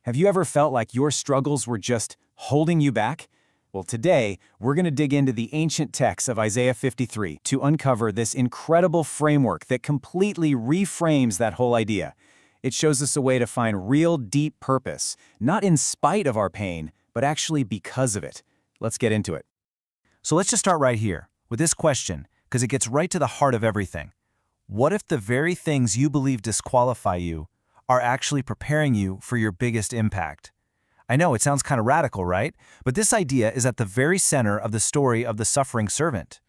Have you ever felt like your struggles were just holding you back? Well, today, we're going to dig into the ancient text of Isaiah 53 to uncover this incredible framework that completely reframes that whole idea. It shows us a way to find real, deep purpose, not in spite of our pain, but actually because of it. Let's get into it. So let's just start right here with this question, because it gets right to the heart of everything. What if the very things you believe disqualify you are actually preparing you for your biggest impact? I know it sounds kind of radical, right? But this idea is at the very center of the story of the suffering servant.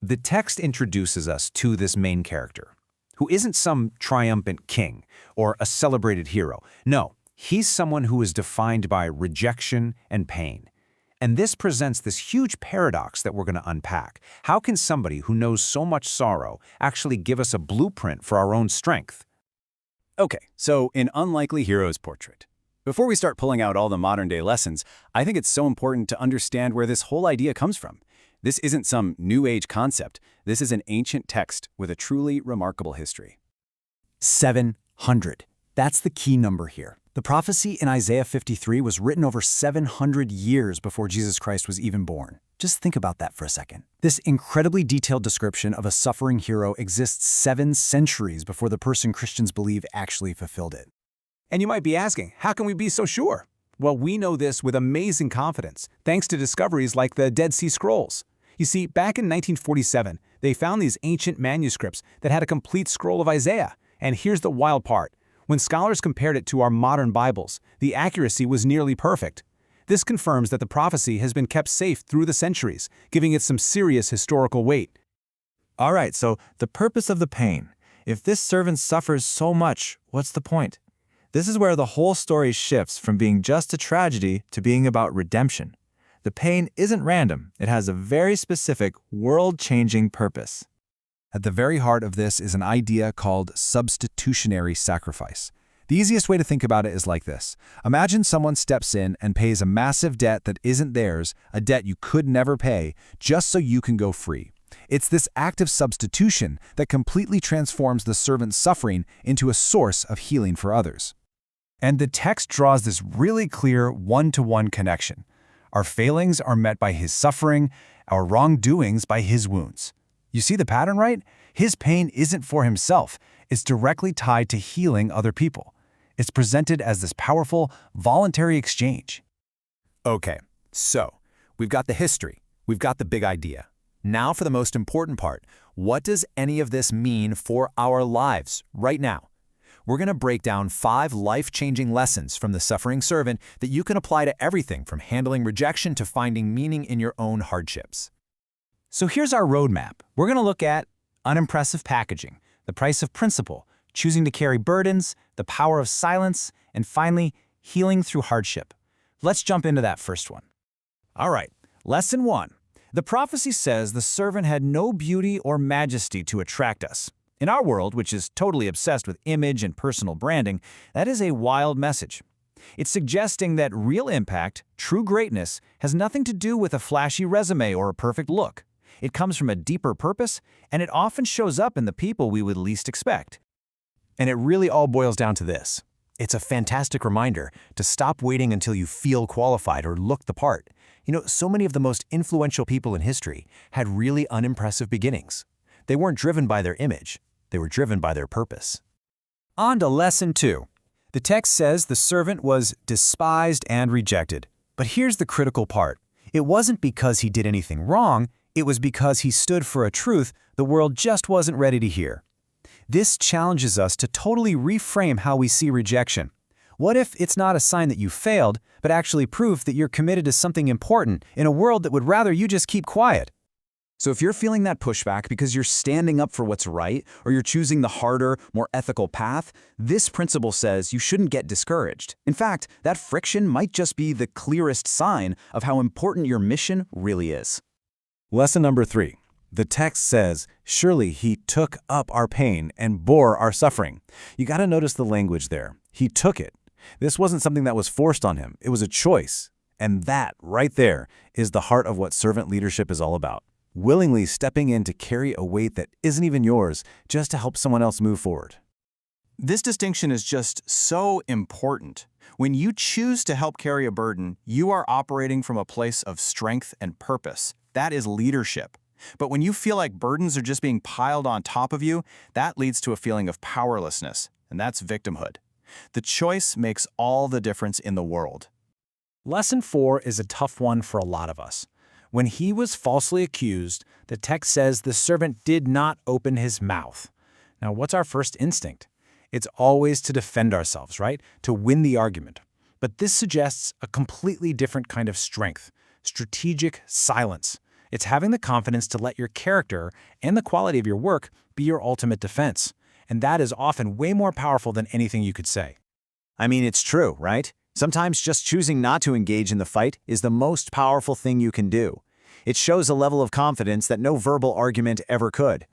The text introduces us to this main character, who isn't some triumphant king or a celebrated hero. No, he's someone who is defined by rejection and pain. And this presents this huge paradox that we're going to unpack. How can somebody who knows so much sorrow actually give us a blueprint for our own strength? Okay, so an unlikely hero's portrait. Before we start pulling out all the modern-day lessons, I think it's so important to understand where this whole idea comes from. This isn't some New Age concept. This is an ancient text with a truly remarkable history. 700. That's the key number here. The prophecy in Isaiah 53 was written over 700 years before Jesus Christ was even born. Just think about that for a second. This incredibly detailed description of a suffering hero exists 7 centuries before the person Christians believe actually fulfilled it. And you might be asking, how can we be so sure? Well, we know this with amazing confidence, thanks to discoveries like the Dead Sea Scrolls. You see, back in 1947, they found these ancient manuscripts that had a complete scroll of Isaiah. And here's the wild part. When scholars compared it to our modern Bibles, the accuracy was nearly perfect. This confirms that the prophecy has been kept safe through the centuries, giving it some serious historical weight. All right, so the purpose of the pain. If this servant suffers so much, what's the point? This is where the whole story shifts from being just a tragedy to being about redemption. The pain isn't random. It has a very specific, world-changing purpose. At the very heart of this is an idea called substitutionary sacrifice. The easiest way to think about it is like this. Imagine someone steps in and pays a massive debt that isn't theirs, a debt you could never pay, just so you can go free. It's this act of substitution that completely transforms the servant's suffering into a source of healing for others. And the text draws this really clear one-to-one connection. Our failings are met by his suffering, our wrongdoings by his wounds. You see the pattern, right? His pain isn't for himself. It's directly tied to healing other people. It's presented as this powerful, voluntary exchange. Okay, so we've got the history. We've got the big idea. Now for the most important part. What does any of this mean for our lives right now? We're going to break down 5 life-changing lessons from the suffering servant that you can apply to everything from handling rejection to finding meaning in your own hardships. So here's our roadmap. We're going to look at unimpressive packaging, the price of principle, choosing to carry burdens, the power of silence, and finally, healing through hardship. Let's jump into that first one. All right, lesson 1. The prophecy says the servant had no beauty or majesty to attract us. In our world, which is totally obsessed with image and personal branding, that is a wild message. It's suggesting that real impact, true greatness, has nothing to do with a flashy resume or a perfect look. It comes from a deeper purpose, and it often shows up in the people we would least expect. And it really all boils down to this. It's a fantastic reminder to stop waiting until you feel qualified or look the part. You know, so many of the most influential people in history had really unimpressive beginnings. They weren't driven by their image. They were driven by their purpose. On to lesson 2. The text says the servant was despised and rejected. But here's the critical part. It wasn't because he did anything wrong. It was because he stood for a truth the world just wasn't ready to hear. This challenges us to totally reframe how we see rejection. What if it's not a sign that you failed, but actually proof that you're committed to something important in a world that would rather you just keep quiet? So if you're feeling that pushback because you're standing up for what's right, or you're choosing the harder, more ethical path, this principle says you shouldn't get discouraged. In fact, that friction might just be the clearest sign of how important your mission really is. Lesson number 3. The text says, surely he took up our pain and bore our suffering. You got to notice the language there. He took it. This wasn't something that was forced on him. It was a choice. And that, right there, is the heart of what servant leadership is all about. Willingly stepping in to carry a weight that isn't even yours, just to help someone else move forward. This distinction is just so important. When you choose to help carry a burden, you are operating from a place of strength and purpose. That is leadership. But when you feel like burdens are just being piled on top of you, that leads to a feeling of powerlessness, and that's victimhood. The choice makes all the difference in the world. Lesson 4 is a tough one for a lot of us. When he was falsely accused, the text says the servant did not open his mouth. Now, what's our first instinct? It's always to defend ourselves, right? To win the argument. But this suggests a completely different kind of strength, strategic silence. It's having the confidence to let your character and the quality of your work be your ultimate defense. And that is often way more powerful than anything you could say. I mean, it's true, right? Sometimes just choosing not to engage in the fight is the most powerful thing you can do. It shows a level of confidence that no verbal argument ever could.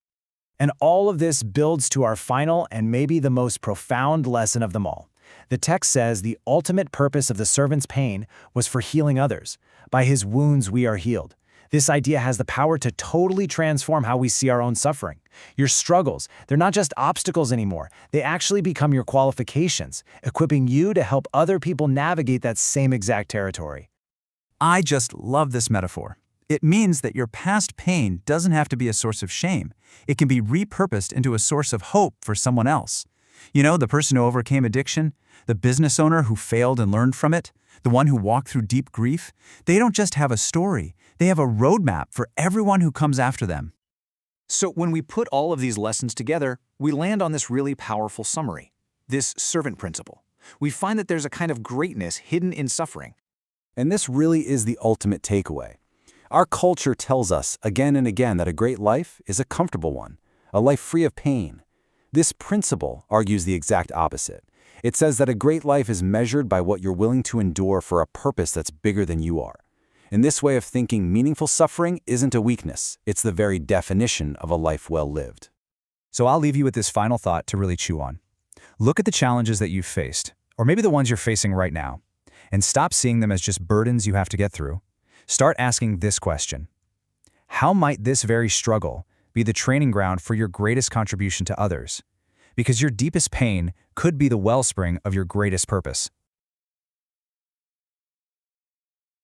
And all of this builds to our final and maybe the most profound lesson of them all. The text says the ultimate purpose of the servant's pain was for healing others. By his wounds we are healed. This idea has the power to totally transform how we see our own suffering. Your struggles, they're not just obstacles anymore. They actually become your qualifications, equipping you to help other people navigate that same exact territory. I just love this metaphor. It means that your past pain doesn't have to be a source of shame. It can be repurposed into a source of hope for someone else. You know, the person who overcame addiction, the business owner who failed and learned from it, the one who walked through deep grief. They don't just have a story. They have a roadmap for everyone who comes after them. So when we put all of these lessons together, we land on this really powerful summary, this servant principle. We find that there's a kind of greatness hidden in suffering. And this really is the ultimate takeaway. Our culture tells us again and again that a great life is a comfortable one, a life free of pain. This principle argues the exact opposite. It says that a great life is measured by what you're willing to endure for a purpose that's bigger than you are. In this way of thinking, meaningful suffering isn't a weakness. It's the very definition of a life well lived. So I'll leave you with this final thought to really chew on. Look at the challenges that you've faced, or maybe the ones you're facing right now, and stop seeing them as just burdens you have to get through. Start asking this question: how might this very struggle be the training ground for your greatest contribution to others? Because your deepest pain could be the wellspring of your greatest purpose.